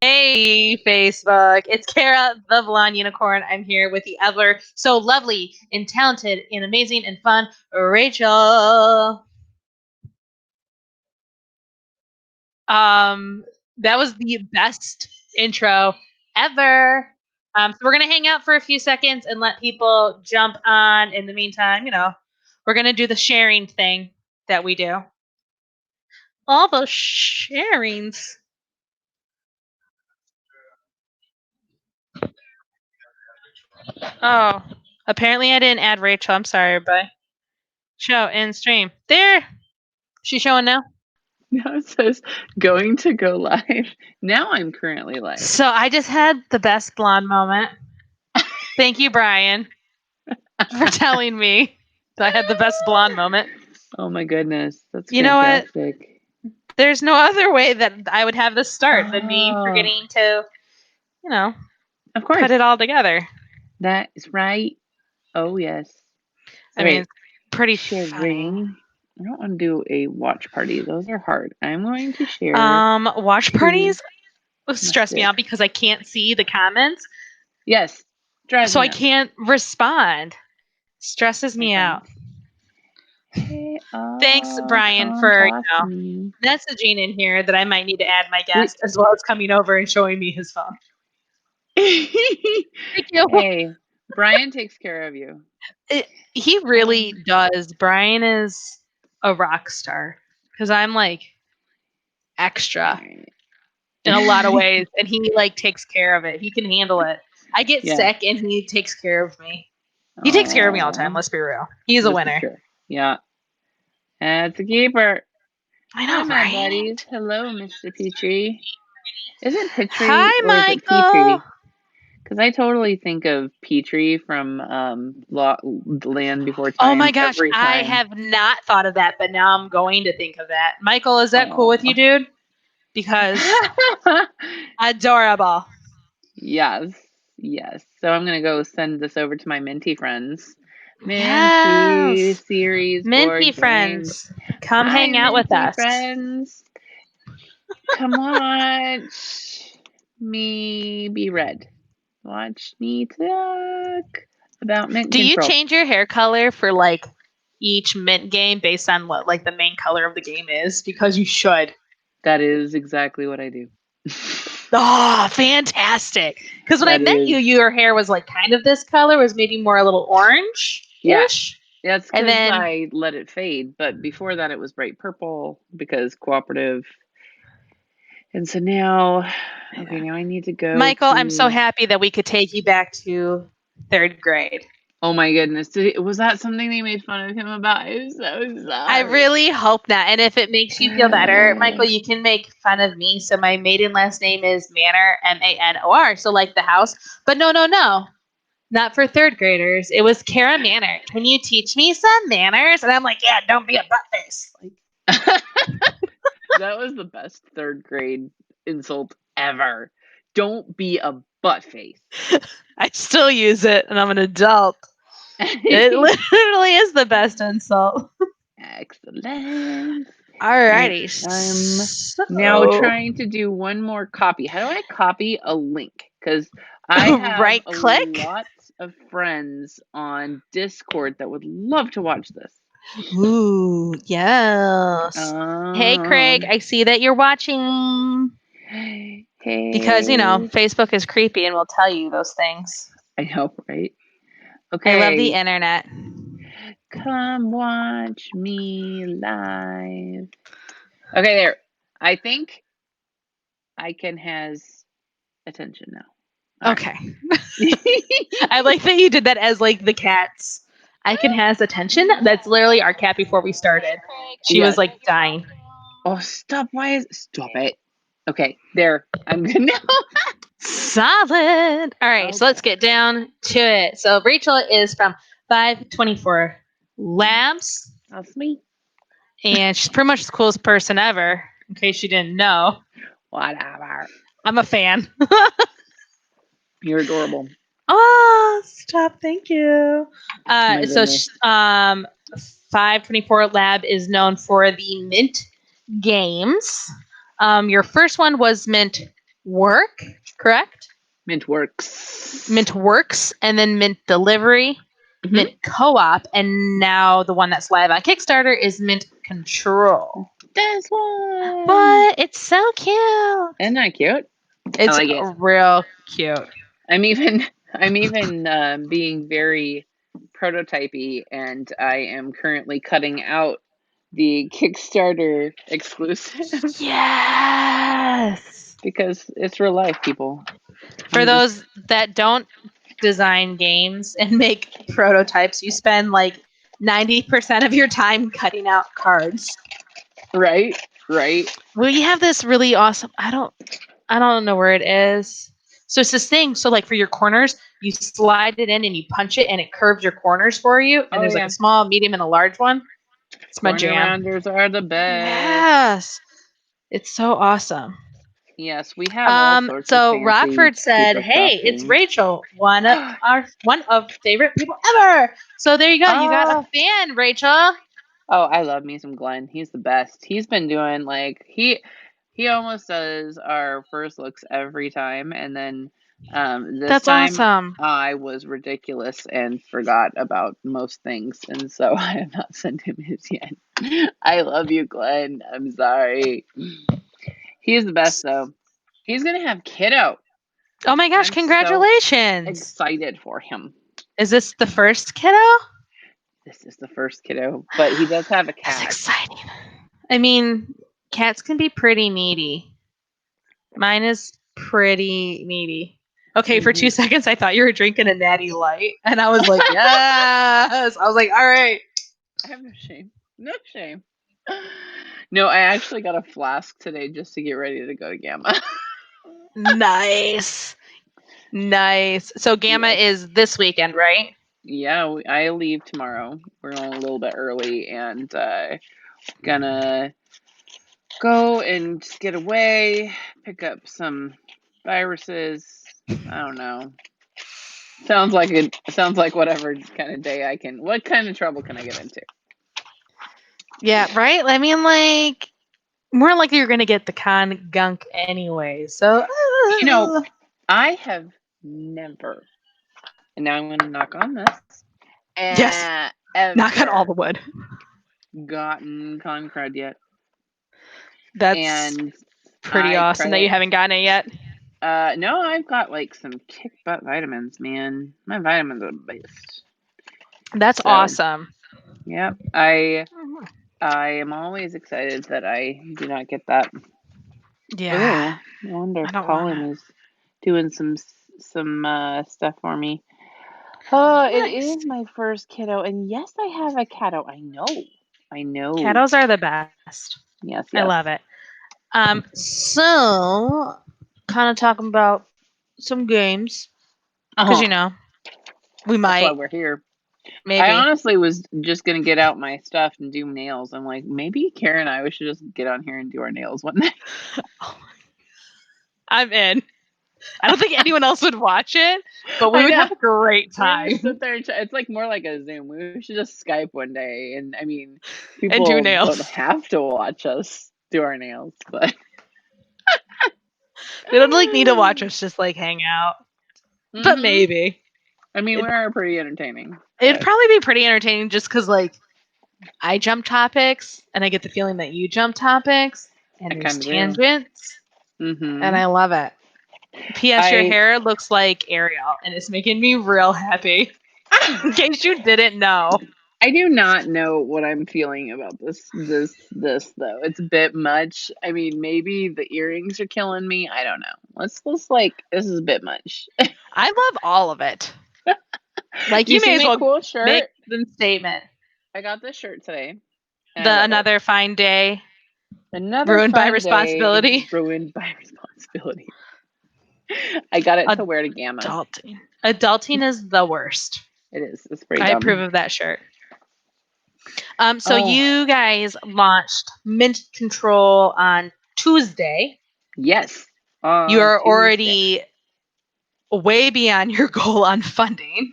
Hey, Facebook. It's Kara, the blonde unicorn. I'm here with the ever so lovely and talented and amazing and fun Rachel. Um, that was the best intro ever. So we're gonna hang out for a few seconds and let people jump on. In the meantime, we're gonna do the sharing thing that we do. All those sharings. Oh, apparently I didn't add Rachel. I'm sorry, everybody. Show in stream. There. She's showing now. Now it says going to go live. Now I'm currently live. So I just had the best blonde moment. Thank you, Brian, for telling me that I had the best blonde moment. Oh my goodness. That's You know what? fantastic. There's no other way that I would have this start than me Oh, forgetting to, of course. put it all together. That is right. Oh, yes. I mean, it's pretty sharing. funny. I don't want to do a watch party. Those are hard. I'm going to share. Watch parties stress me out because I can't see the comments. Yes. So I can't respond. Stresses me out. Hey, Thanks, Brian, for messaging in here that I might need to add my guest as well as coming over and showing me his phone. Thank you. Hey, Brian takes care of you. He really does. Brian is a rock star because I'm like extra in a lot of ways, and he like takes care of it. He can handle it. I get sick, and he takes care of me. He takes care of me all the time. Let's be real. He's a winner. Sure. Yeah. That's a keeper. I know, Hi, my buddies. Hello, Mr. Petrie. Is it Petrie? Hi, or Michael. Is it Petrie? Because I totally think of Petrie from Land Before Time. Oh my gosh, I have not thought of that, but now I'm going to think of that. Michael, is that cool with you, dude? Because adorable. Yes. So I'm gonna go send this over to my Minty friends. Minty series. Minty friends, come hang out with us. Friends, come watch me be red. Watch me talk about mint. Do you change your hair color for like each mint game based on what like the main color of the game is? Because you should. That is exactly what I do. Oh, fantastic. Because when I met you, your hair was like kind of this color, was maybe more a little orange-ish. Yeah, that's because I let it fade. But before that, it was bright purple because cooperative. And so now, now I need to go. Michael, I'm so happy that we could take you back to 3rd grade. Oh my goodness. Was that something they made fun of him about? I'm so sorry. I really hope not. And if it makes you feel better, Michael, you can make fun of me. So my maiden last name is Manor, Manor. So like the house. But no. Not for 3rd graders. It was Kara Manor. Can you teach me some manners? And I'm like, yeah, don't be a buttface. That was the best 3rd grade insult ever. Don't be a buttface. I still use it, and I'm an adult. It literally is the best insult. Excellent. Alrighty. I'm now trying to do one more copy. How do I copy a link? Because I have right-click. a lot of friends on Discord that would love to watch this. Ooh, yes. Hey, Craig, I see that you're watching. Hey. Because, Facebook is creepy and will tell you those things. I know, right? Okay. I love the internet. Come watch me live. Okay, there. I think I can has attention now. Okay. I like that you did that as like the cats. I can has attention. That's literally our cat before we started. She was like dying. Oh, stop. Stop it. Okay, there. I'm good now. Solid. All right, so let's get down to it. So Rachel is from 524 Labs. That's me. And she's pretty much the coolest person ever, in case you didn't know. Whatever. I'm a fan. You're adorable. Oh, stop. Thank you. So 524 Lab is known for the Mint games. Your first one was Mint Work, correct? Mint Works. Mint Works, and then Mint Delivery, Mm-hmm. Mint Co-op, and now the one that's live on Kickstarter is Mint Control. This one. But it's so cute. Isn't that cute? It's I like it. real cute. I'm even being very prototypey, and I am currently cutting out the Kickstarter exclusive Yes. because it's real life, people. For I'm just those that don't design games and make prototypes, you spend like 90% of your time cutting out cards. right. Well, you have this really awesome. I don't know where it is. So it's this thing. So like for your corners, you slide it in and you punch it, and it curves your corners for you. And Oh there's like yeah, a small, medium, and a large one. It's my corner jam. rounders are the best. Yes, it's so awesome. Yes, we have all sorts of So fancy Rockford said, secret "Hey, it's crafting. Rachel, one of favorite people ever." So there you go. You got a Ah, fan, Rachel. oh, I love me some Glenn. He's the best. He's been doing like he almost does our first looks every time, and then this That's time awesome. I was ridiculous and forgot about most things, and so I have not sent him his yet. I love you, Glenn. I'm sorry. He's the best though. He's gonna have kiddo. Oh my gosh! I'm so Congratulations. excited for him. Is this the first kiddo? This is the first kiddo, but he does have a That's cat. exciting. I mean, cats can be pretty needy. Mine is pretty needy. Okay, for 2 seconds, I thought you were drinking a natty light, and I was like, yes. I was like, all right. I have no shame. No shame. No, I actually got a flask today just to get ready to go to Gamma. Nice. Nice. So Gamma Yes. is this weekend, right? Yeah, I leave tomorrow. We're going a little bit early and gonna go and just get away, pick up some viruses. I don't know. Sounds like whatever kind of day I can. What kind of trouble can I get into? Yeah, right? I mean, like, more likely you're going to get the con gunk anyway. So, You know, I have never, and now I'm gonna knock on this. yes, knock on all Ever the wood. gotten con crud yet, That's and pretty I awesome that you credit. haven't gotten it yet. No, I've got like some kick butt vitamins, man. My vitamins are the best. That's So, awesome. yep. I am always excited that I do not get that. Yeah, Oh, I wonder I if don't want Colin to. is doing some stuff for me. Oh, it Nice. is my first kiddo, and yes, I have a kiddo. I know. Kiddos are the best. Yes, I yes. love it. So kind of talking about some games because Uh-huh. we That's why might, we're here. I maybe. honestly was just gonna get out my stuff and do nails. I'm like, maybe Karen and I should just get on here and do our nails one night. I'm in. I don't think anyone else would watch it, but we I would know. have a great We're gonna time sit there and it's like more like a Zoom. We should just Skype one day, and I mean, and do people don't nails. have to watch us do our nails, but They don't like need to watch us just like hang out, but hmm maybe I mean, we it, are pretty entertaining. it'd But probably be pretty entertaining just because like I jump topics and I get the feeling that you jump topics and I there's kind of do. tangents and Hmm I love it. P.S. Your I hair looks like Ariel and it's making me real happy. In case you didn't know. I do not know what I'm feeling about this though. It's a bit much. I mean, maybe the earrings are killing me. I don't know. Let's like this is a bit much. I love all of it. Like You you see may as my well cool make shirt? the statement. I got this shirt today, and I The love it. another fine day Another ruined by fine day responsibility. ruined by responsibility. I got it to wear to Gamma. Adulting. Adulting is the worst. It is. It's pretty I approve dumb. of that shirt. So Oh, you guys launched Mint Control on Tuesday. yes. You On are Tuesday. already way beyond your goal on funding,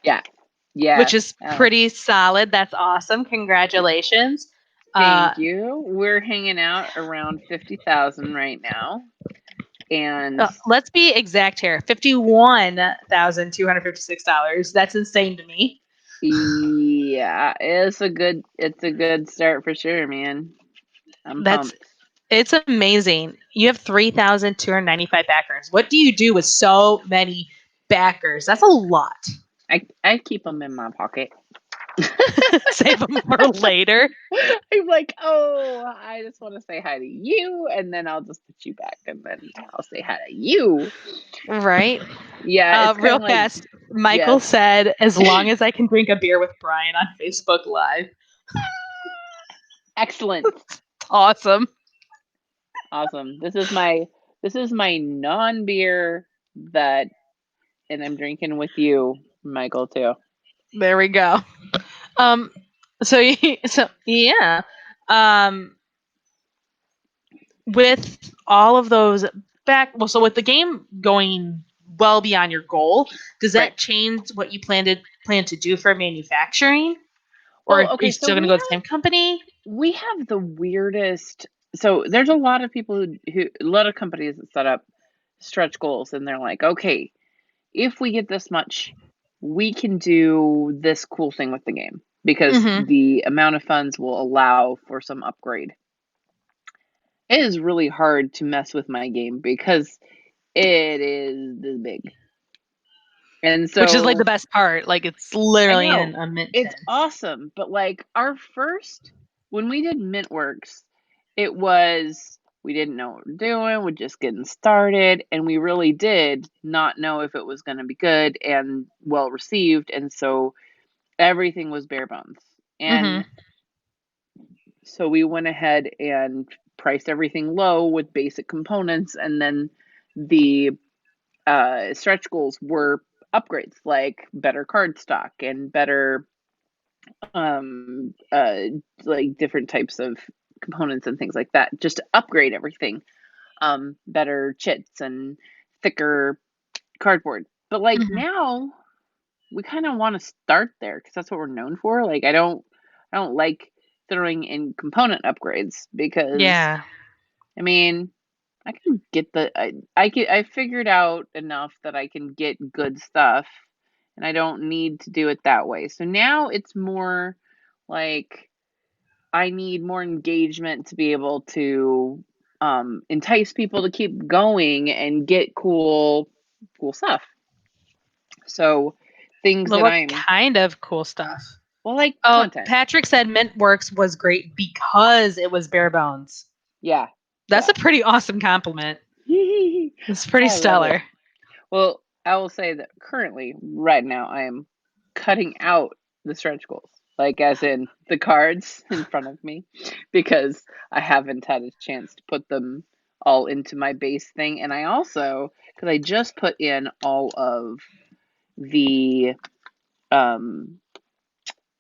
Yeah. which Yes. is pretty solid. That's awesome. Congratulations. Thank you. We're hanging out around 50,000 right now. And let's be exact here. $51,256. That's insane to me. yeah, it's a good start for sure, man. I'm That's pumped. It's amazing. You have 3,295 backers. What do you do with so many backers? That's a lot. I keep them in my pocket. Save them for later. I'm like, oh, I just want to say hi to you, and then I'll just put you back, and then I'll say hi to you. Right. Yeah, it's kind Real of like, fast. Michael yes. said, as long as I can drink a beer with Brian on Facebook Live. Excellent. Awesome. Awesome. This is my non-beer that, and I'm drinking with you, Michael, too. There we go. So yeah. With all of those so with the game going well beyond your goal, does Right. that change what you plan to do for manufacturing? Or Well, are you okay, so still going to go to the same company? we have the weirdest. So there's a lot of people who a lot of companies that set up stretch goals, and they're like, okay, if we get this much, we can do this cool thing with the game because Mm-hmm. the amount of funds will allow for some upgrade. It is really hard to mess with my game because it is this big. And Which is like the so best part. Like it's I literally know in a mint it's tin. awesome, but like our first, when we did Mintworks, it was, we didn't know what we were doing, we're just getting started, and we really did not know if it was going to be good and well received, and so everything was bare bones. Mm-hmm. And so we went ahead and priced everything low with basic components, and then the stretch goals were upgrades like better card stock and better um uh like different types of components and things like that, just to upgrade everything. Better chits and thicker cardboard. But like Mm-hmm. now we kind of want to start there because that's what we're known for. Like I don't like throwing in component upgrades because Yeah. I mean I can get I figured out enough that I can get good stuff and I don't need to do it that way. So now it's more like I need more engagement to be able to entice people to keep going and get cool stuff. So things Well, that what I'm, kind of cool stuff? well, like Oh, content. Patrick said Mintworks was great because it was bare bones. Yeah. That's Yeah. a pretty awesome compliment. It's pretty I love it. stellar. Well, I will say that currently, right now, I am cutting out the stretch goals, like as in the cards in front of me, because I haven't had a chance to put them all into my base thing. And I also, because I just put in all of the, um,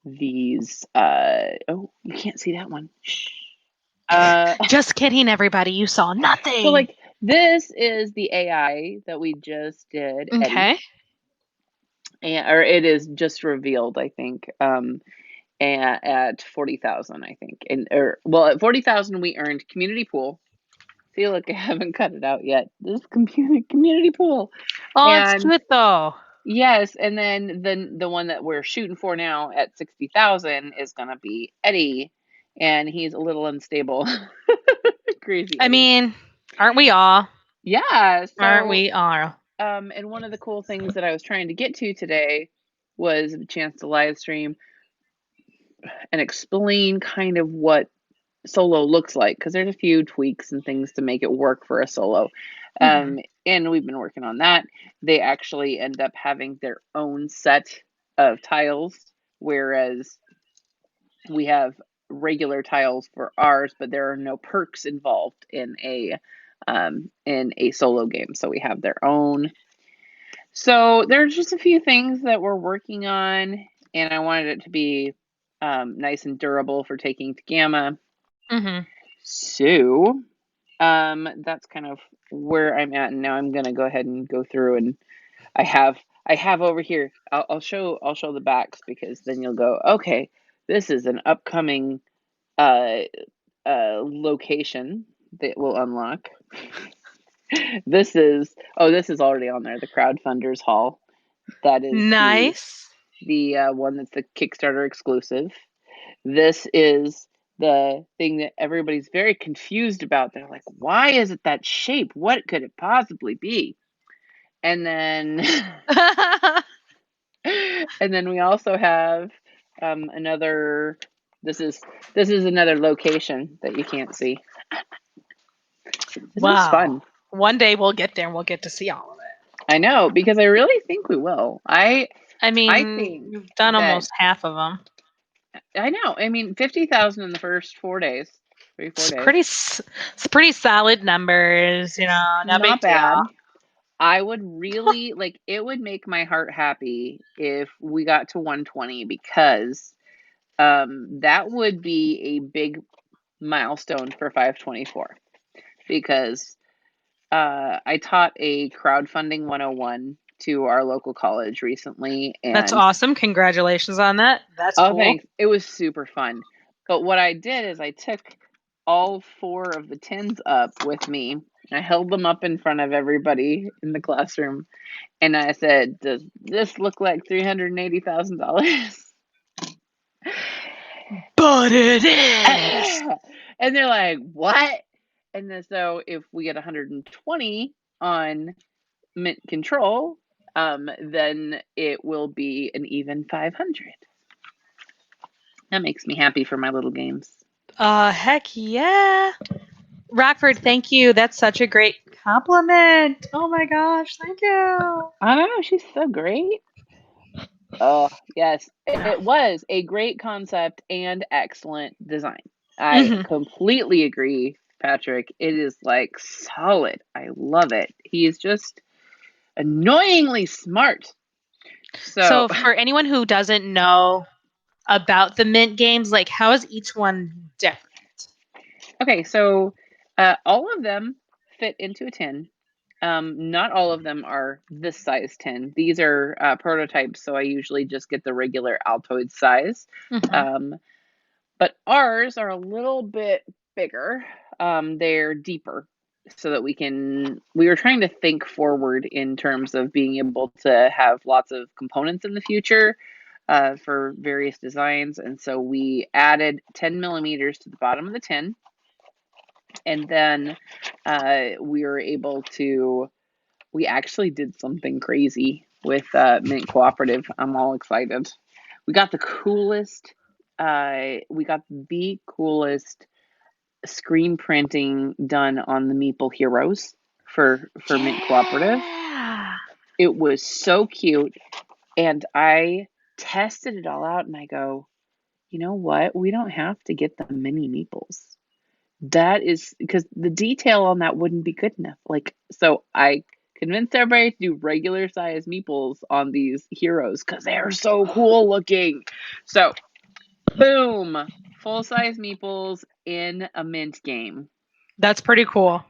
these, oh, you can't see that one. Shh. Just kidding, everybody. You saw So nothing. like this is the AI that we just did, Eddie. Okay. And or it is just revealed, I think, at 40,000, I think, and or well, at 40,000 we earned community pool. See, look, I haven't cut it out yet. This community pool, Oh, it's and cute though. yes, and then the one that we're shooting for now at 60,000 is gonna be Eddie, and he's a little unstable, crazy I Eddie. mean, aren't we all? Yeah, Aren't so we all? and one of the cool things that I was trying to get to today was the chance to live stream and explain kind of what solo looks like because there's a few tweaks and things to make it work for a solo. Mm-hmm. And we've been working on that. They actually end up having their own set of tiles, whereas we have regular tiles for ours, but there are no perks involved in a solo game. So we have their own. So there's just a few things that we're working on, and I wanted it to be nice and durable for taking to Gamma. Mm-hmm. So that's kind of where I'm at, and now I'm gonna go ahead and go through, and I have over here. I'll show the backs because then you'll go, okay, this is an upcoming uh location that will unlock. This is already on there. The crowdfunders hall. That is Nice. the one that's the Kickstarter exclusive. This is the thing that everybody's very confused about. They're like, why is it that shape? What could it possibly be? And then and then we also have another. This is another location that you can't see. This is Wow. fun. One day we'll get there and we'll get to see all of it. I know, because I really think we will. I think You've done that almost half of them. I know. I mean, 50,000 in the first 4 days, 3 4 days. It's pretty solid numbers, no big Not bad. deal. I would really like it would make my heart happy if we got to 120 because that would be a big milestone for 524 because I taught a crowdfunding 101 to our local college recently That's and awesome. Congratulations on that. That's oh cool. thanks. It was super fun. But what I did is I took all 4 of the tins up with me. I held them up in front of everybody in the classroom and I said, "Does this look like $380,000?" But it is. And they're like, "What?" And then so if we get 120 on mint control, then it will be an even 500. That makes me happy for my little games. Heck yeah. Rockford, thank you. That's such a great compliment. Oh my gosh, thank you. I don't know, she's so great. Oh, yes. It was a great concept and excellent design. I Mhm. completely agree, Patrick. It is like solid. I love it. He is just annoyingly smart. So, So, for anyone who doesn't know about the Mint games, like, how is each one different? okay, so all of them fit into a tin. Not all of them are this size tin. These are prototypes, so I usually just get the regular Altoid size. Mhm. Um, but ours are a little bit bigger. They're deeper so that we were trying to think forward in terms of being able to have lots of components in the future for various designs. And so we added 10 millimeters to the bottom of the tin. And then we were able to, we actually did something crazy with Mint Cooperative. I'm all excited. We got the coolest screen printing done on the Meeple Heroes for Mint Cooperative. Yeah. It was so cute, and I tested it all out, and I go, you know what? We don't have to get the mini Meeples. That is because the detail on that wouldn't be good enough. Like, so I convinced everybody to do regular size Meeples on these heroes because they're so cool looking. So boom, full size Meeples in a Mint game. That's pretty cool. I'm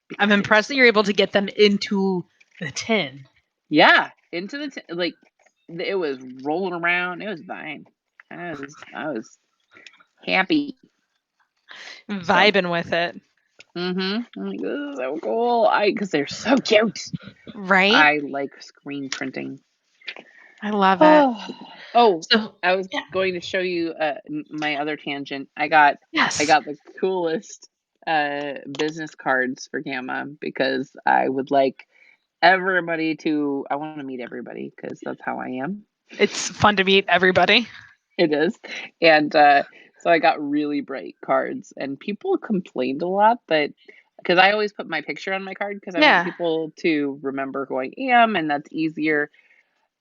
Because they're impressed so that you're able to get them into the tin. yeah, into like it was rolling around. It was fine. I was happy. So Vibing with it. I'm like, this is so cool. Because they're so cute. Right? I like screen printing. I love it. Oh, oh! So, I was yeah. going to show you my other tangent. I got Yes. the coolest business cards for Gamma because I would like everybody to. I want to meet everybody because that's how I am. It's fun to meet everybody. It is, and so I got really bright cards, and people complained a lot that because I always put my picture on my card because I want Yeah. people to remember who I am, and that's easier.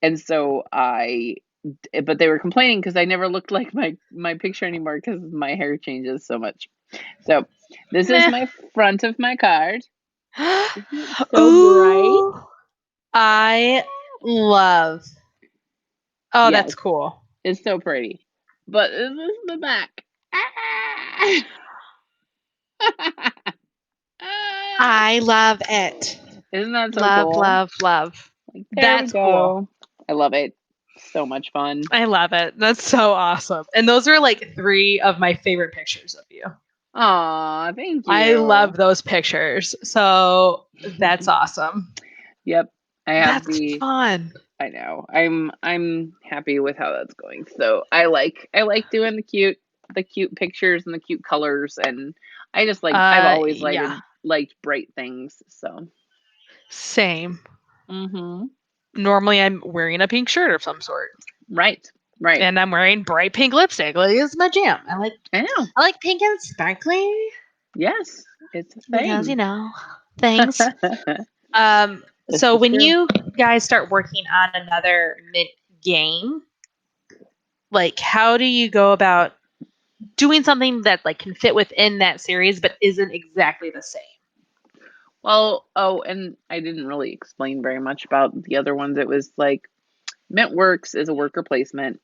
And so but they were complaining because I never looked like my picture anymore because my hair changes so much. So this is Meh. my front of my card. Isn't it so bright? Ooh. I love. Oh, Yes, that's cool. it's so pretty. But this is the back. Ah! Ah! I love it. Isn't that so Love, cool? love, love. Like there we That's cool. go. I love it. So much fun. I love it. That's so awesome. And those are like 3 of my favorite pictures of you. Aw, thank I love you. those pictures. So that's awesome. Yep. I have That's the fun. I know. I'm happy with how that's going. So I like doing the cute pictures and the cute colors, and I've always Yeah, liked bright things. So same. mhm. Normally I'm wearing a pink shirt of some sort. Right. Right. And I'm wearing bright pink lipstick. Like it's my jam. I know. I like pink and sparkly Yes, it's a because thing. things. This So is when true. you guys start working on another mint game, like how do you go about doing something that like can fit within that series but isn't exactly the same? Well, oh, and I didn't really explain very much about the other ones. It was like Mint Works is a worker placement.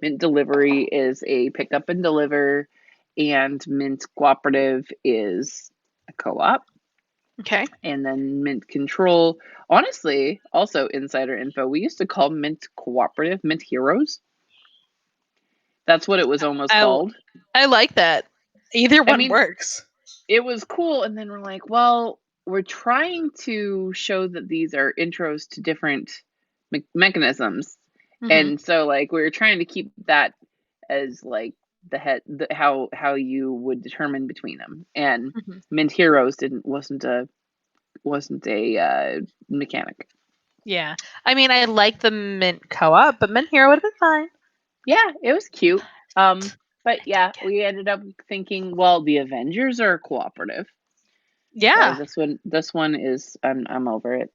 Mint Delivery is a pick up and deliver, and Mint Cooperative is a co-op, Okay. and then Mint Control. Honestly, also insider info, we used to call Mint Cooperative Mint Heroes. That's what it was almost I called. I like that. Either I one mean, works. it was cool, and then we're like, well, we're trying to show that these are intros to different mechanisms, Mhm. and so like we were trying to keep that as like how you would determine between them. And Mhm. Mint Heroes didn't wasn't a mechanic. Yeah. I mean, I like the Mint co-op, but Mint Hero would have been fine. Yeah, it was cute. But I yeah, dig it. we ended up thinking, well, the Avengers are cooperative, so Yeah. this one is I'm over it.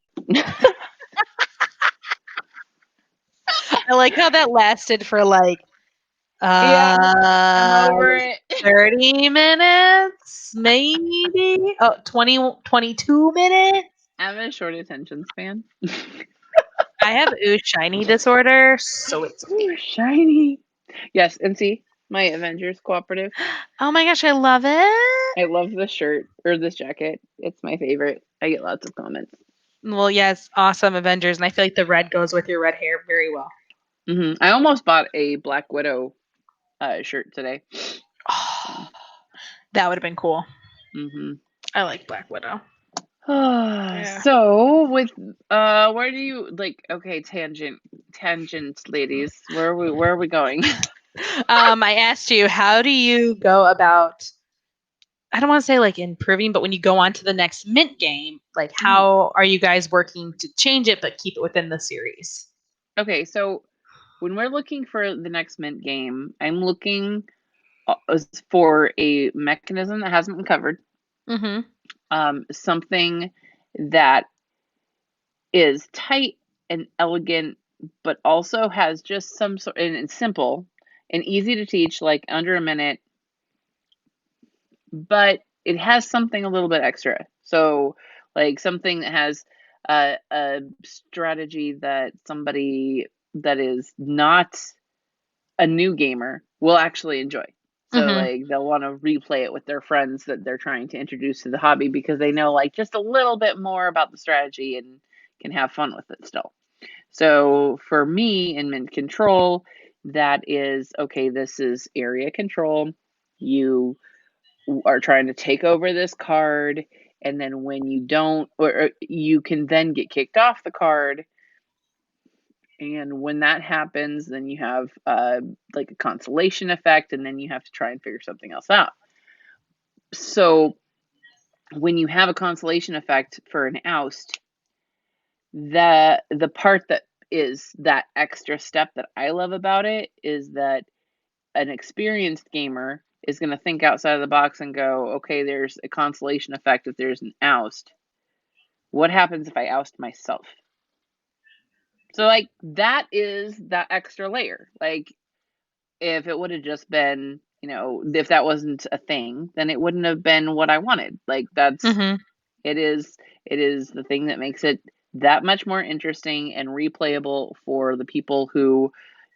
I like how that lasted for like Yeah, I'm uh over it. 30 minutes, maybe. Oh, 20, 22 minutes. I'm a short attention span. I have ooh shiny disorder, so it's Ooh, weird. shiny. Yes, and see my Avengers cooperative. Oh my gosh, I love it. I love this shirt or this jacket. It's my favorite. I get lots of comments. Well, yes, awesome Avengers, and I feel like the red goes with your red hair very well. I almost bought a Black Widow shirt today. Oh, that would have been cool. hmm I like Black Widow. Yeah. So with where do you like? Okay, tangent, ladies. Where are we going? I asked you, how do you go about, I don't want to say like improving, but when you go on to the next Mint game, like Mhm. how are you guys working to change it but keep it within the series? Okay, so when we're looking for the next Mint game, I'm looking for a mechanism that hasn't been covered. Mm-hmm. Something that is tight and elegant, but also has just some sort and it's simple and easy to teach, like under a minute, but it has something a little bit extra. So, like something that has a strategy that somebody that is not a new gamer will actually enjoy. So Mm-hmm. like they'll want to replay it with their friends that they're trying to introduce to the hobby because they know like just a little bit more about the strategy and can have fun with it still. So for me in Mint Control, that is okay, this is area control. You are trying to take over this card, and then when you don't, or you can then get kicked off the card. And when that happens, then you have like a consolation effect, and then you have to try and figure something else out. So when you have a consolation effect for an oust, the part that is that extra step that I love about it is that an experienced gamer is going to think outside of the box and go, okay, there's a consolation effect if there's an oust. What happens if I oust myself? So like that is that extra layer. Like if it would have just been, if that wasn't a thing, then it wouldn't have been what I wanted. Like Mm-hmm. it is it is the thing that makes it that much more interesting and replayable for the people who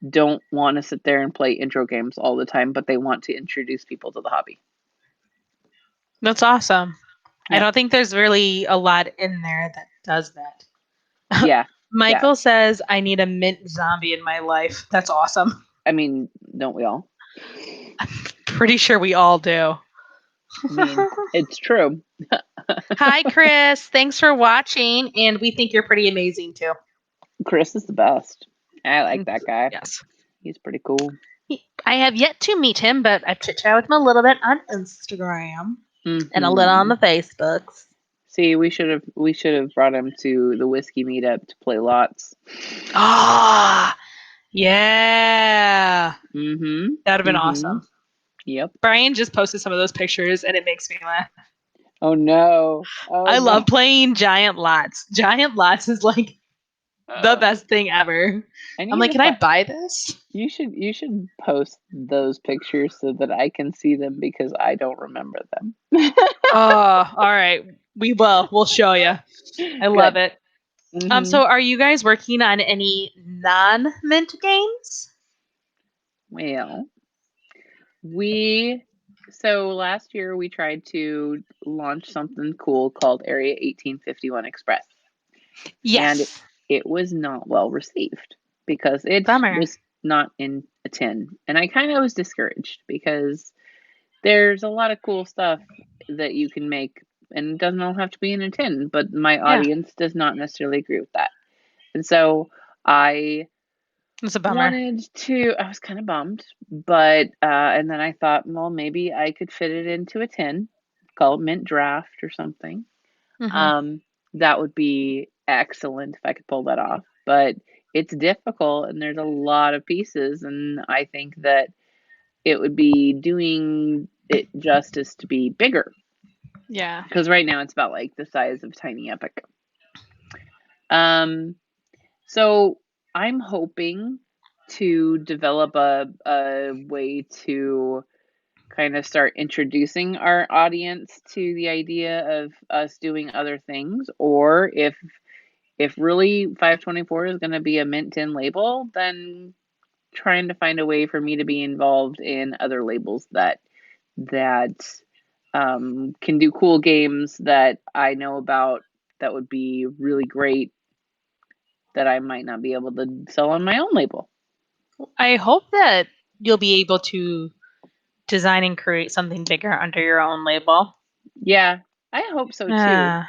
don't want to sit there and play intro games all the time, but they want to introduce people to the hobby. That's awesome. I Yeah. don't think there's really a lot in there that does that. Yeah. Yeah. Michael says, I need a mint zombie in my life. That's awesome. I mean, don't we all? Pretty sure we all do. I mean, it's true. Hi, Chris. Thanks for watching, and we think you're pretty amazing too. Chris is the best. I like that guy. Yes. He's pretty cool. I have yet to meet him, but I've chit-chatted with him a little bit on Instagram and a little on Hmm. the Facebooks. See, we should have brought him to the whiskey meetup to play lots. Ah, yeah. Mm-hmm. That would have been Mm-hmm. awesome. Yep. Brian just posted some of those pictures, and it makes me laugh. Oh no. Oh I no. love playing giant lots. Giant lots is like the Uh, best thing ever. I I'm need like, to can I find. buy this? You should post those pictures so that I can see them because I don't remember them. Oh, all right. We will. We'll show you. I love Good. it. Hmm. So are you guys working on any non-mint games? Well, we so last year we tried to launch something cool called Area 1851 Express, and it, Yes. it was not well received because it Bummer. was not in a tin, and I kind of was discouraged because there's a lot of cool stuff that you can make, and it doesn't all have to be in a tin, but my Yeah, audience does not necessarily agree with that. And so I it's a bummer. I was kind of bummed, but, and then I thought, well, maybe I could fit it into a tin, call it mint draft or something. Hmm. Um, that would be excellent if I could pull that off, but it's difficult and there's a lot of pieces, and I think that it would be doing it justice to be bigger Yeah. because right now it's about like the size of Tiny Epic. Um, so I'm hoping to develop a way to kind of start introducing our audience to the idea of us doing other things, or if really 524 is going to be a mint tin label, then trying to find a way for me to be involved in other labels that can do cool games that I know about that would be really great that I might not be able to sell on my own label. I hope that you'll be able to design and create something bigger under your own label. Yeah, I hope so too. Yeah.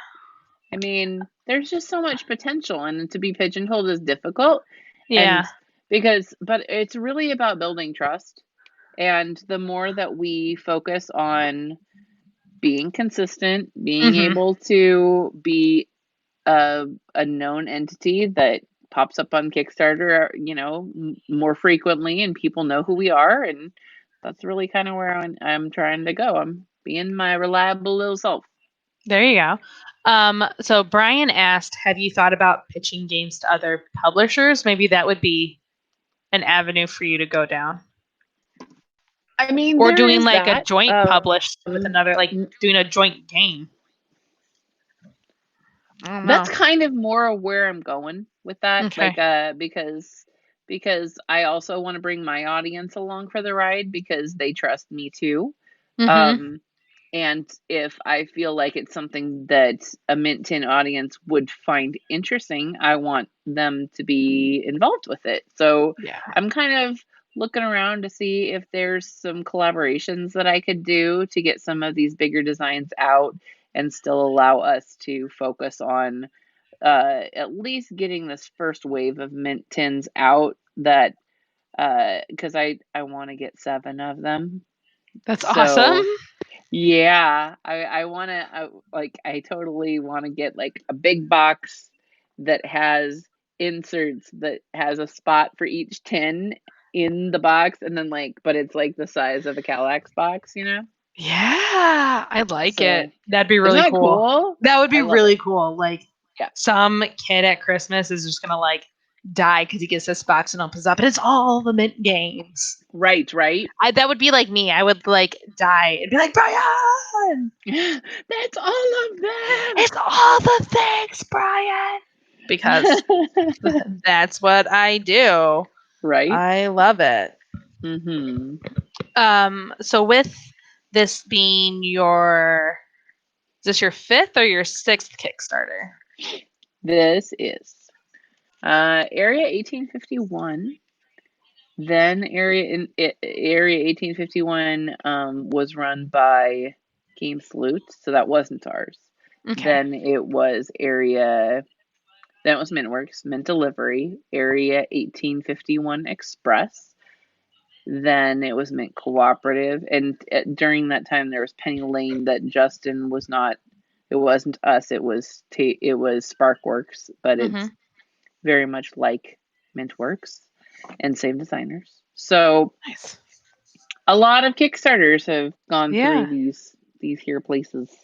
I mean, there's just so much potential, and to be pigeonholed is difficult. And Yeah. but it's really about building trust. And the more that we focus on being consistent, being Hmm. able to be a known entity that pops up on Kickstarter, more frequently, and people know who we are, and that's really kind of where I'm trying to go. I'm being my reliable little self. There you go. So Brian asked, have you thought about pitching games to other publishers? Maybe that would be an avenue for you to go down. I mean, Or there doing is like a that. joint publish with another, like doing a joint game. I don't That's know. kind of more where I'm going with that, Okay. because I also want to bring my audience along for the ride because they trust me too. Mm-hmm. Um, and if I feel like it's something that a Mint Tin audience would find interesting, I want them to be involved with it. So Yeah. I'm kind of looking around to see if there's some collaborations that I could do to get some of these bigger designs out and still allow us to focus on at least getting this first wave of mint tins out that because I want to get 7 of them. That's awesome. So yeah, I want to I totally want to get like a big box that has inserts that has a spot for each tin in the box, and then like but it's like the size of a Calax box. Yeah, I like it. So That'd be isn't really that cool. cool? That would I be love it. really cool. Like Yeah. some kid at Christmas is just gonna like die because he gets this box and opens up and it's all the mint games. Right, right. That would be like me. I would like die and be like, Brian, That's all of them. it's all the things, Brian. Because that's what I do. Right? I love it. Mhm. So with this being your, is this your fifth or your sixth Kickstarter? This is Area 1851. Then Area 1851 was run by Game Salute, so that wasn't ours. Okay. Then it was Mintworks, Mint Delivery, Area 1851 Express. Then it was Mint Cooperative, and during that time there was Penny Lane that Justin was not. It wasn't us. It was Sparkworks, but it's very much like Mintworks and same designers. So Nice. a lot of Kickstarters have gone through Yeah. these here places.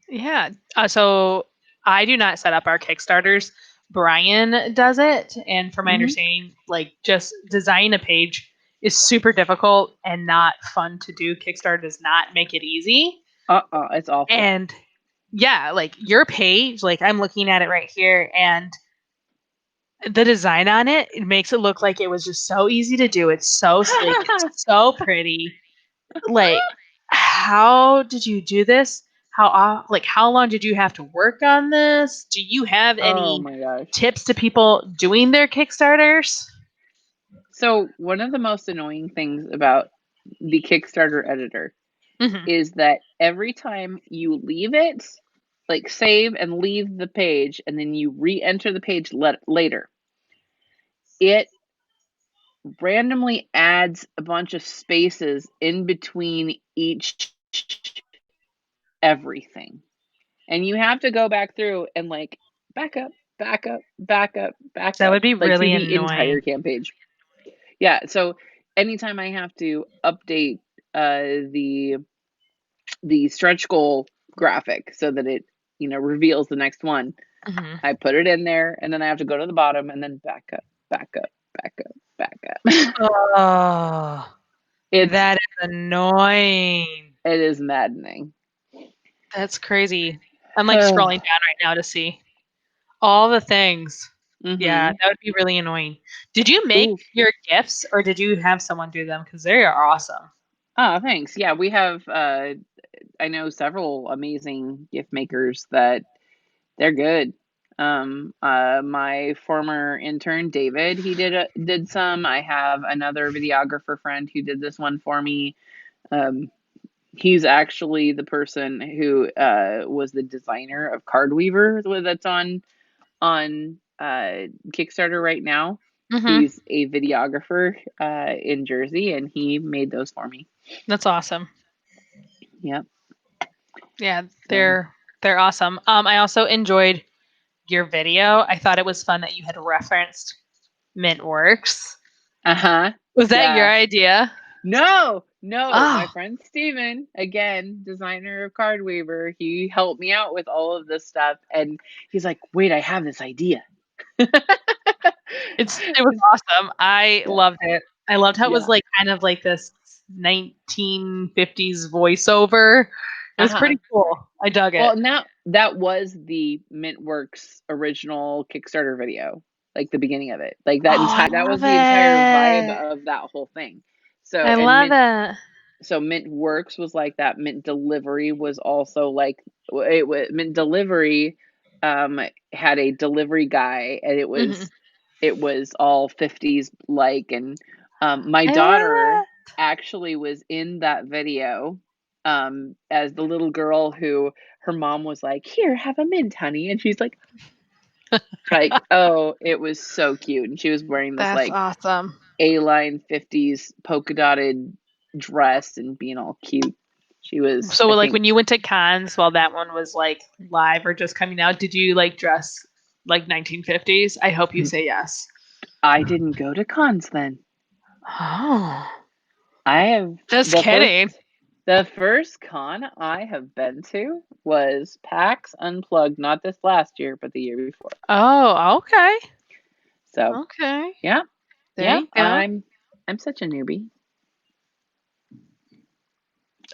Yeah. So I do not set up our Kickstarters. Brian does it. And from my understanding, like just design a page is super difficult and not fun to do. Kickstarter does not make it easy. It's awful. And yeah, like your page, like I'm looking at it right here, and the design on it, it makes it look like it was just so easy to do. It's so sleek. It's so pretty. Like, how did you do this? How long did you have to work on this? Do you have Oh any my gosh. tips to people doing their Kickstarters? So one of the most annoying things about the Kickstarter editor Mm-hmm. is that every time you leave it, like save and leave the page, and then you re-enter the page later, it randomly adds a bunch of spaces in between each everything. And you have to go back through and like back up, back up, back up, back That up, would be like through really the entire annoying. page. Yeah, so anytime I have to update the stretch goal graphic so that it, reveals the next one, Mm-hmm. I put it in there, and then I have to go to the bottom and then back up, back up, back up, back up. Oh, It's that is annoying. it is maddening. That's crazy. I'm like scrolling down right now to see all the things. Yeah, Mm-hmm. that would be really annoying. Did you make Ooh. your gifts or did you have someone do them? Because they are awesome. Oh, thanks. Yeah, we have I know several amazing gift makers that they're good. My former intern David, he did some. I have another videographer friend who did this one for me. He's actually the person who was the designer of Card Weaver that's on Kickstarter right now. Mm-hmm. He's a videographer in Jersey, and he made those for me. That's awesome. Yep. Yeah, So. they're awesome. I also enjoyed your video. I thought it was fun that you had referenced Mintworks. Uh-huh. Was that your Yeah. idea? No. My Oh, friend Steven, again, designer of Card Weaver, he helped me out with all of this stuff, and he's like, "Wait, I have this idea." it was awesome. I Yeah. loved it. I loved how it was Yeah. like kind of like this 1950s voiceover. It was Uh-huh. pretty cool. I dug Well, it. and that was the Mintworks original Kickstarter video, like the beginning of it. Like Oh, I that was love the entire vibe it. of that whole thing. So, I and love it. Mintworks was like that. Mint Delivery was also like it was Mint Delivery had a delivery guy, and Hmm. it was all 50s like, and my I love daughter it. actually was in that video as the little girl who her mom was like, "Here, have a mint, honey," and she's like, oh, it was so cute, and she was wearing this That's like awesome. A-line 50s polka dotted dress and being all cute. She was, So, I like, think, when you went to cons while that one was like live or just coming out, did you like dress like 1950s? I hope you say yes. I didn't go to cons then. Oh, I have just kidding. the first con I have been to was PAX Unplugged, not this last year, but the year before. Oh, okay. So, Okay. yeah, There you go. I'm such a newbie.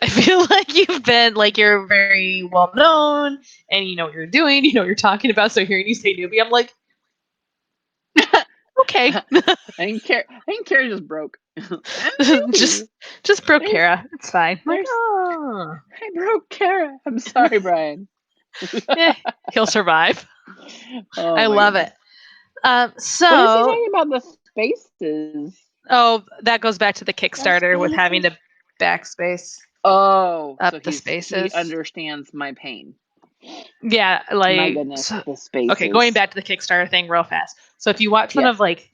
I feel like you've been like you're very well known and you know what you're doing, you know what you're talking about. So hearing you say newbie, I'm like, okay. I didn't care. Just broke. I'm a just newbie. just broke There's Kara. It's fine. I'm like, there's oh. I broke Kara. I'm sorry, Brian. Eh, he'll survive. Oh I my love goodness. it. What is he So talking about the spaces? oh, that goes back to the That's Kickstarter with having spaces. to backspace. Oh, up so the he spaces. understands my pain. Yeah, My goodness, the spaces. Okay, going back to the Kickstarter thing real fast. So if you watch one Yes. of like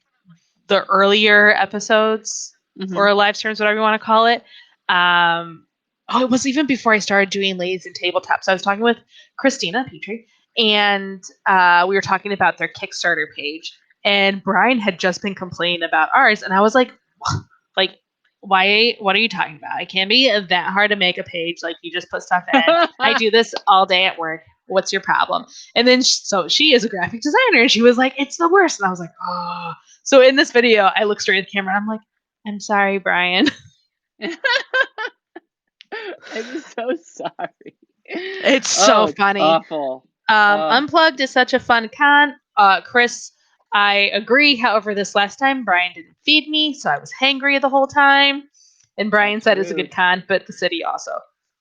the earlier episodes or live streams, whatever you want to call it, it was even before I started doing ladies and tabletops. So I was talking with Christina Petrie, and we were talking about their Kickstarter page, and Brian had just been complaining about ours, and I was like, why? What are you talking about? It can't be that hard to make a page. Like, you just put stuff in. I do this all day at work. What's your problem? And then so she is a graphic designer, and she was like, it's the worst. And I was like, oh. So in this video, I look straight at the camera, and I'm like, I'm sorry, Brian. I'm so sorry. It's so funny. Awful. Unplugged is such a fun con. Chris, I agree. However, this last time, Brian didn't feed me, so I was hangry the whole time. And Brian said it's a good con, but the city also.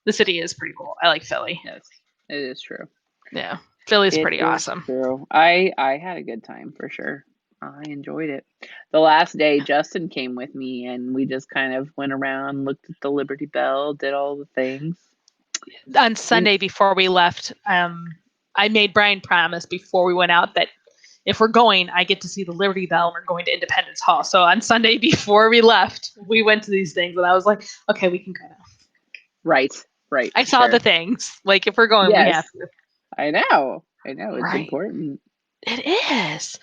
The city is pretty cool. I like Philly. Yes, it is true. Yeah, Philly's pretty awesome. True. I had a good time for sure. I enjoyed it. The last day, Justin came with me, and we just kind of went around, looked at the Liberty Bell, did all the things. On Sunday before we left, I made Brian promise before we went out that if we're going, I get to see the Liberty Bell, and we're going to Independence Hall. So on Sunday before we left, we went to these things, and I was like, okay, we can go now. Right. I saw the things. Like, if we're going, we have to. I know. It's important. It is.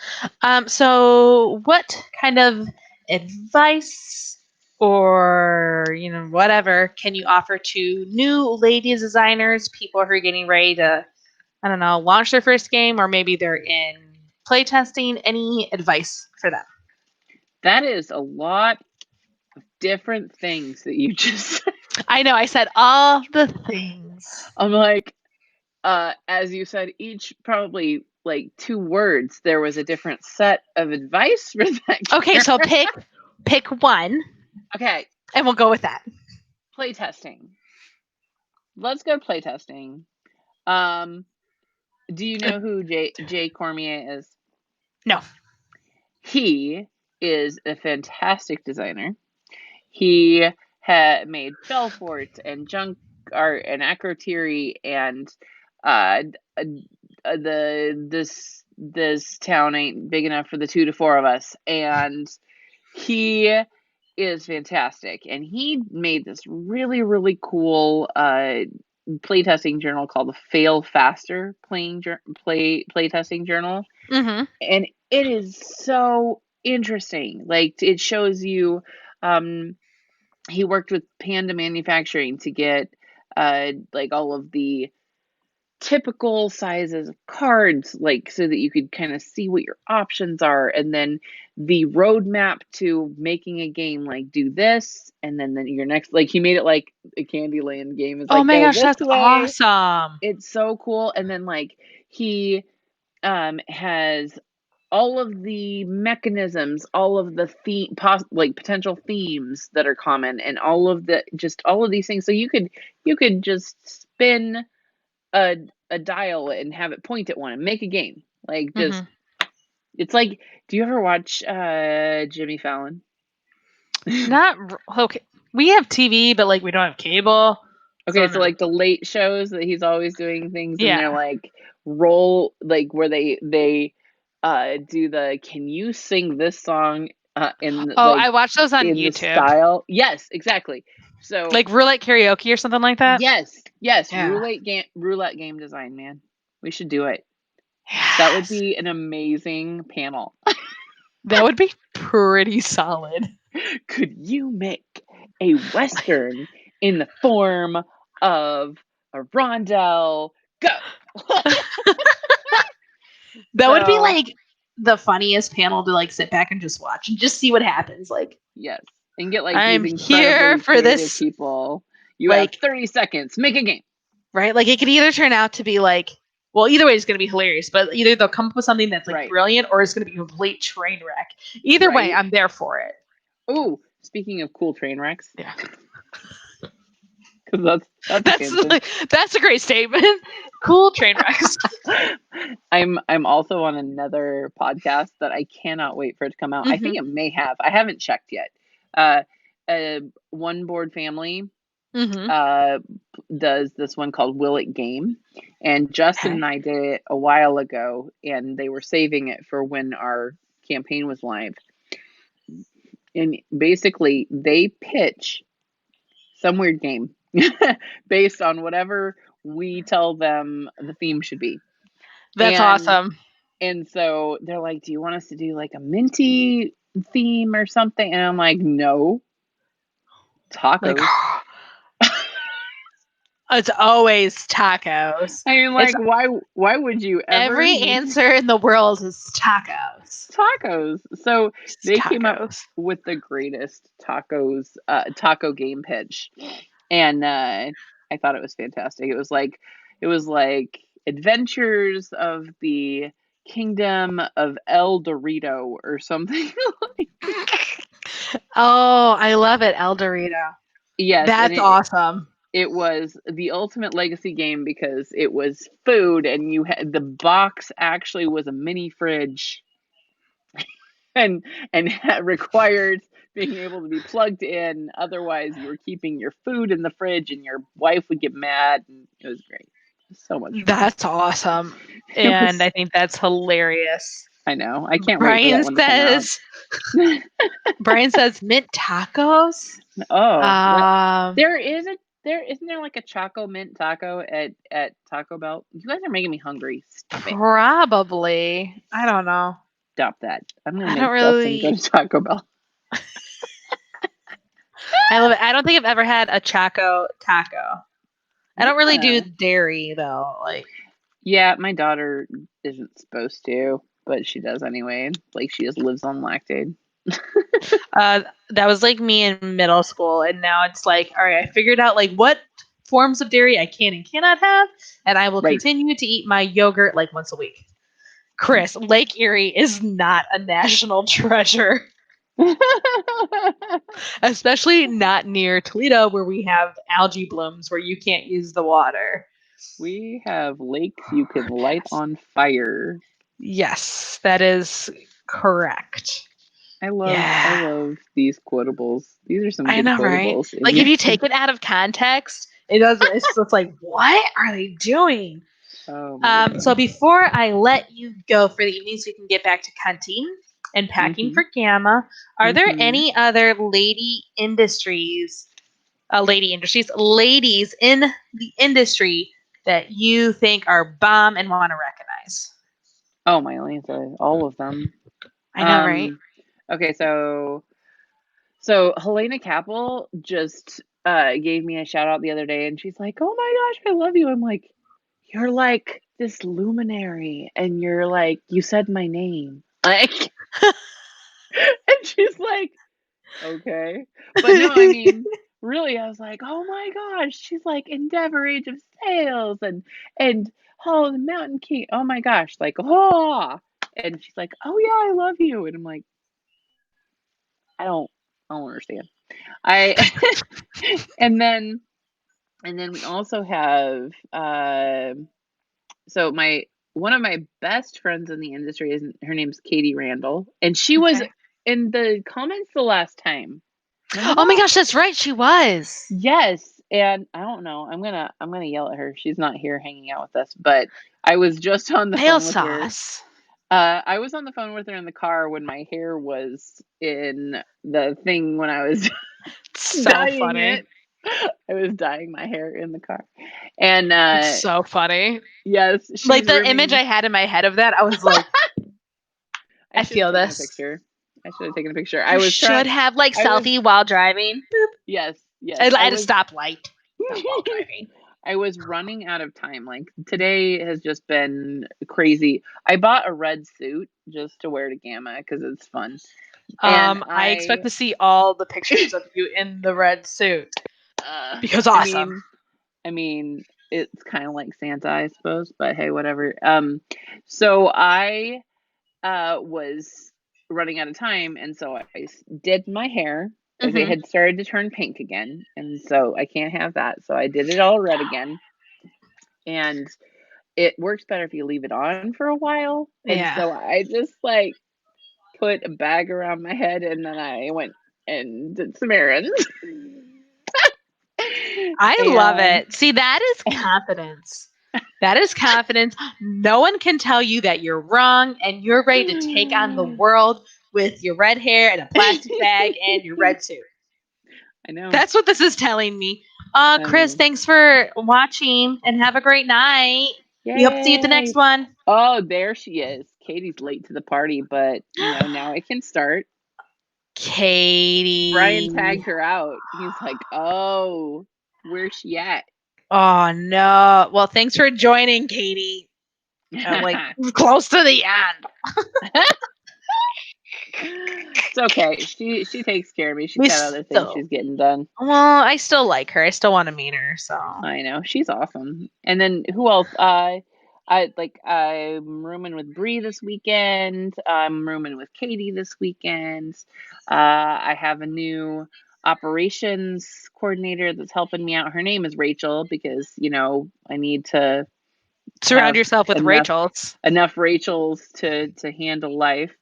So what kind of advice or, whatever can you offer to new ladies designers, people who are getting ready to, I don't know, launch their first game, or maybe they're in playtesting? Any advice for them? That is a lot of different things that you just said. I know, I said all the things. I'm like, as you said, each probably like 2 words, there was a different set of advice for that. Okay, so pick one. Okay. And we'll go with that. Playtesting. Let's go playtesting. Do you know who Jay Cormier is? No. He is a fantastic designer. He had made Belfort and Junk Art and Acrotiri and this town ain't big enough for the 2 to 4 of us, and he is fantastic. And he made this really, really cool playtesting journal called the Fail Faster playtesting journal. Mm-hmm. And it is so interesting. Like, it shows you, he worked with Panda Manufacturing to get like all of the typical sizes of cards, like, so that you could kind of see what your options are, and then the roadmap to making a game, like, do this, and then your next, like, he made it like a Candyland game. It's like, oh my go gosh, this that's way. awesome. It's so cool. And then, like, he has all of the mechanisms, all of the potential themes that are common, and all of these things. So you could just spin a dial and have it point at one and make a game. Like, just it's like, do you ever watch Jimmy Fallon? Not okay. We have TV, but like we don't have cable. Okay, so like the late shows that he's always doing things, and they're like where they do the, can you sing this song in I watch those on in YouTube. the style? Yes, exactly. So like roulette karaoke or something like that. Yes, Yeah. roulette game design, man. We should do it. Yes. That would be an amazing panel. That would be pretty solid. Could you make a Western in the form of a rondelle? Go! That would be like the funniest panel to like sit back and just watch and just see what happens. Like, yes, and get like I'm these incredibly here for creative this people. You have 30 seconds. Make a game. Right? Like, it could either turn out to be like, well, either way, it's going to be hilarious. But either they'll come up with something that's like brilliant, or it's going to be a complete train wreck. Either way, I'm there for it. Oh, speaking of cool train wrecks. Yeah. Because that's a great statement. Cool train wrecks. I'm also on another podcast that I cannot wait for it to come out. I think it may have. I haven't checked yet. One Board Family does this one called Will It Game, and Justin and I did it a while ago, and they were saving it for when our campaign was live. And basically, they pitch some weird game based on whatever we tell them the theme should be. That's awesome. And so they're like, do you want us to do like a minty theme or something? And I'm like, no. Tacos. Like, it's always tacos. I mean, like, why would you ever Every answer in the world is tacos. Tacos. So they tacos. came up with the greatest taco game pitch. And I thought it was fantastic. It was like Adventures of the Kingdom of El Dorito or something. Oh, I love it, El Dorito. Yes, that's awesome. It was the ultimate legacy game because it was food, and you had the box actually was a mini fridge, and required being able to be plugged in. Otherwise, you were keeping your food in the fridge, and your wife would get mad. And it was great. So much fun. That's awesome. And I think that's hilarious. I know. I can't wait for that one to come out. Brian says mint tacos. Oh, isn't there like a Choco Mint taco at Taco Bell? You guys are making me hungry. Stop it. Probably. I don't know. Stop that. I'm gonna make Justin go to Taco Bell. I love it. I don't think I've ever had a Choco taco. I don't really do dairy though. Like, yeah, my daughter isn't supposed to, but she does anyway. Like, she just lives on Lactaid. That was like me in middle school, and now it's like, all right, I figured out like what forms of dairy I can and cannot have, and I will continue to eat my yogurt like once a week. Chris, Lake Erie is not a national treasure. Especially not near Toledo, where we have algae blooms where you can't use the water. We have lakes you can light on fire. Yes, that is correct. I love these quotables. These are some good quotables. Right? Like, if you take it out of context, it's just like, what are they doing? So before I let you go for the evening so you can get back to canteen and packing for Gamma, are there any other ladies in the industry that you think are bomb and want to recognize? Oh, my Lanta, all of them. I know, right? Okay, so Helena Capel just gave me a shout out the other day, and she's like, "Oh my gosh, I love you." I'm like, "You're like this luminary, and you're like, you said my name." Like, and she's like, "Okay." But no, I mean, really, I was like, "Oh my gosh." She's like, "Endeavor, Age of Sails, and oh, the Mountain King. Oh my gosh." Like, oh. And she's like, "Oh yeah, I love you." And I'm like, I don't understand. And then we also have so one of my best friends in the industry her name's Katie Randall, and she was in the comments the last time. Oh my gosh, that's right, she was. Yes, and I don't know. I'm gonna yell at her. She's not here hanging out with us, but I was just on the phone with her. I was on the phone with her in the car when my hair was in the thing when I was dyeing it. I was dyeing my hair in the car. And it's so funny. Yes. Like the image I had in my head of that, I was like, I feel this. I should have taken a picture. I should have like selfie while driving. Boop. Yes. At a stoplight. While driving. I was running out of time. Like, today has just been crazy. I bought a red suit just to wear to Gamma because it's fun. I expect to see all the pictures of you in the red suit. Because awesome. I mean, it's kind of like Santa, I suppose, but hey, whatever. So I was running out of time, and so I did my hair because it had started to turn pink again, and so I can't have that. So I did it all red again, and it works better if you leave it on for a while. And so I just like put a bag around my head, and then I went and did some errands. I love And it. See, that is confidence. That is confidence. No one can tell you that you're wrong and you're ready to take on the world with your red hair and a plastic bag and your red suit. I know. That's what this is telling me. I Chris, know. thanks for watching and have a great night. We hope to see you at the next Yay. one. Oh, there she is. Katie's late to the party, but now it can start. Brian Katie. tagged her out. He's like, "Oh, where's she at?" Oh no. Well, thanks for joining, Katie. Like close to the end. It's okay. She takes care of me. She's We got other things still she's getting done. Well, I still like her. I still want to meet her. So I know. She's awesome. And then who else? I'm rooming with Bree this weekend. I'm rooming with Katie this weekend. I have a new operations coordinator that's helping me out. Her name is Rachel because, I need to surround have yourself with enough Rachels. enough Rachels to handle life.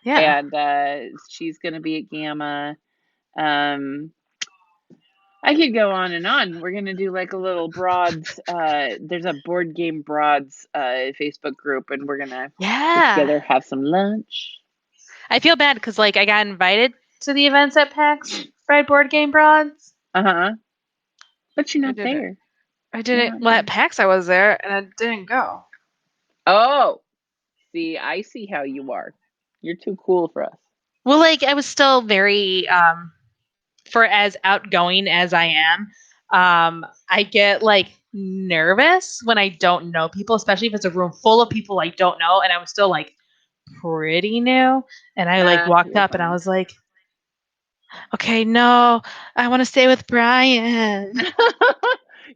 Yeah. And she's going to be at Gamma. Um, I could go on and on. We're gonna do like a little broads. There's a board game broads Facebook group, and we're gonna get Yeah. together, have some lunch. I feel bad because like I got invited to the events at PAX by Board Game Broads. Uh-huh. But you're I not didn't. there. I You're didn't. not Well, at there. PAX I was there and I didn't go. Oh, see, I see how you are. You're too cool for us. Well, like I was still very for as outgoing as I am. I get like nervous when I don't know people, especially if it's a room full of people I don't know, and I was still like pretty new. And I like walked You're up and I fine. was like, okay, no, I want to stay with Brian.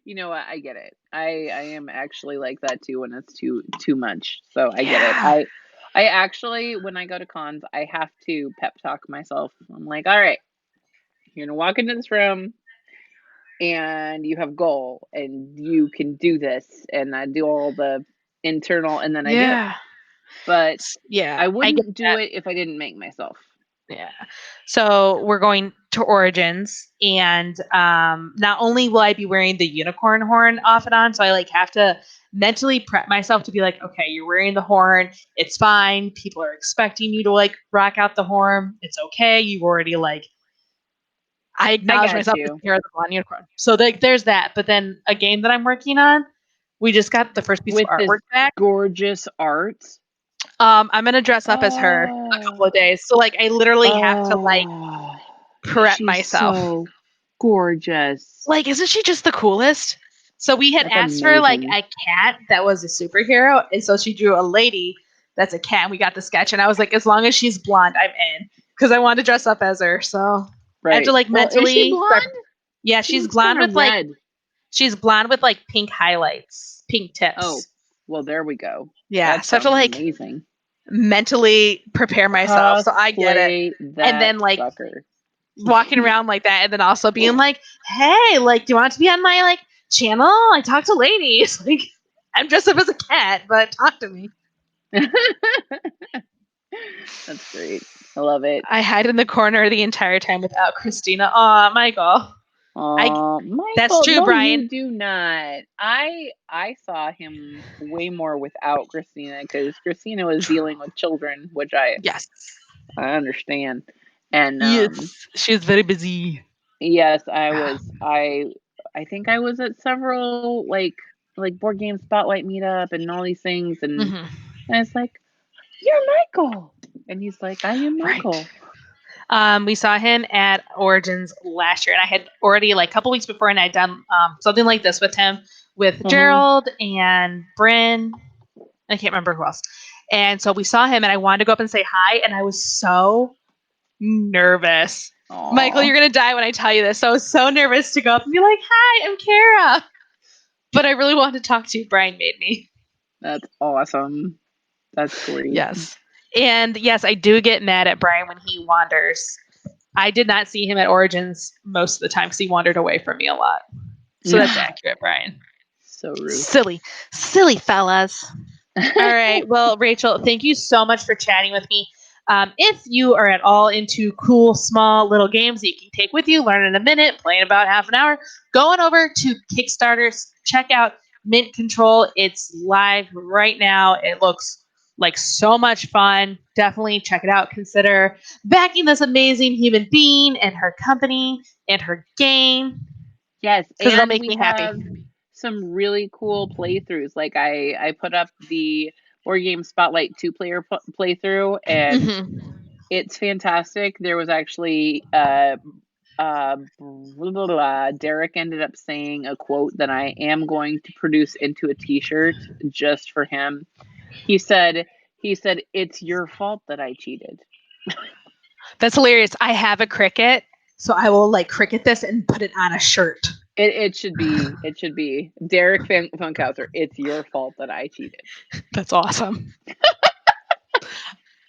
You know what? I get it. I am actually like that too when it's too much. So I get it. Yeah. I actually, when I go to cons, I have to pep talk myself. I'm like, all right, you're gonna walk into this room and you have a goal and you can do this, and I do all the internal and then I do it. Yeah. But Yeah. I I get wouldn't do that. it if I didn't make myself. Yeah. So we're going to Origins, and not only will I be wearing the unicorn horn off and on, so I like have to mentally prep myself to be like, okay, you're wearing the horn, it's fine. People are expecting you to like rock out the horn. It's okay. You've already like I I acknowledge got myself as you. the blonde unicorn. So like there's that. But then a game that I'm working on, we just got the first piece of With this artwork back. gorgeous art. I'm gonna dress up as her a couple Oh, of days. So like I literally have to like oh, prep she's myself. so gorgeous. Like, isn't she just the coolest? So we had That's asked for like amazing. a cat that was a superhero, and so she drew a lady that's a cat. And we got the sketch, and I was like, as long as she's blonde, I'm in because I wanted to dress up as her. So I have to Right. like Well, is she mentally blonde? start. Yeah, She looks kind of red. she's blonde with like pink highlights, pink Oh, tips. well, there we go. Yeah, That so I have to sounds like amazing. mentally prepare myself. So I get it, Cosplay and that then like sucker. walking around like that, and then also being like, "Hey, like, do you want to be on my like channel? I talk to ladies. Like, I'm dressed up as a cat, but talk to me." That's great. I love it. I hide in the corner the entire time without Christina. Aw, Michael. I. That's Michael, true, no, Brian. you do not. I saw him way more without Christina because Christina was dealing with children, which Yes. I understand. And Yes. She's very busy. yes, I think I was at several like board game spotlight meetup and all these things, Hmm. and it's like, you're Michael, and he's like, I am Right. Michael. We saw him at Origins last year, and I had already like a couple weeks before, and I'd done something like this with him, with Mm-hmm. Gerald and Bryn. I can't remember who else. And so we saw him, and I wanted to go up and say hi, and I was so nervous. Michael, Aw, you're gonna die when I tell you this. So I was so nervous to go up and be like, "Hi, I'm Kara," but I really wanted to talk to you. Brian made me. that's awesome. That's great. Yes, and yes, I do get mad at Brian when he wanders. I did not see him at Origins most of the time because he wandered away from me a lot. So that's accurate, Brian. So rude. Silly, silly fellas. All right. Well, Rachel, thank you so much for chatting with me. If you are at all into cool, small little games that you can take with you, learn in a minute, play in about half an hour, go on over to Kickstarters, check out Mint Control. It's live right now. It looks like so much fun. Definitely check it out. Consider backing this amazing human being and her company and her game Yes, because it'll and make we me happy. have some really cool playthroughs. Like I put up the Board Game Spotlight 2-player playthrough, and it's fantastic. There was actually Derek ended up saying a quote that I am going to produce into a t-shirt just for him. He said it's your fault that I cheated. That's hilarious. I have a Cricut, so I will like Cricut this and put it on a shirt. It should be Derek Funkhauser. It's your fault that I cheated. That's awesome.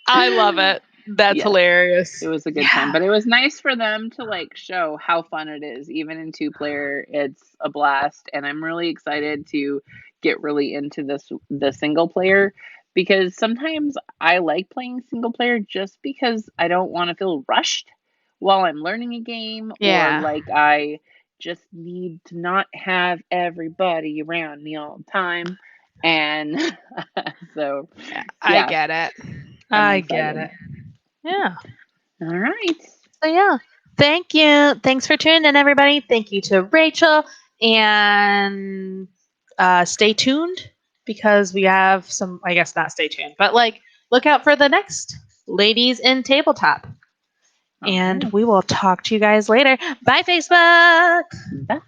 I love it. That's Yes, hilarious. it was a good time, but it was nice for them to like show how fun it is. Even in 2-player, it's a blast, and I'm really excited to get really into the single player, because sometimes I like playing single player just because I don't want to feel rushed while I'm learning a game, or Yeah. like I just need to not have everybody around me all the time. And so I yeah, get it. I'm I get excited. it. Yeah. All right. So yeah. Thank you. Thanks for tuning in, everybody. Thank you to Rachel. And stay tuned because we have some, I guess not stay tuned, but like look out for the next Ladies in Tabletop. All And right. we will talk to you guys later. Bye, Facebook. Bye.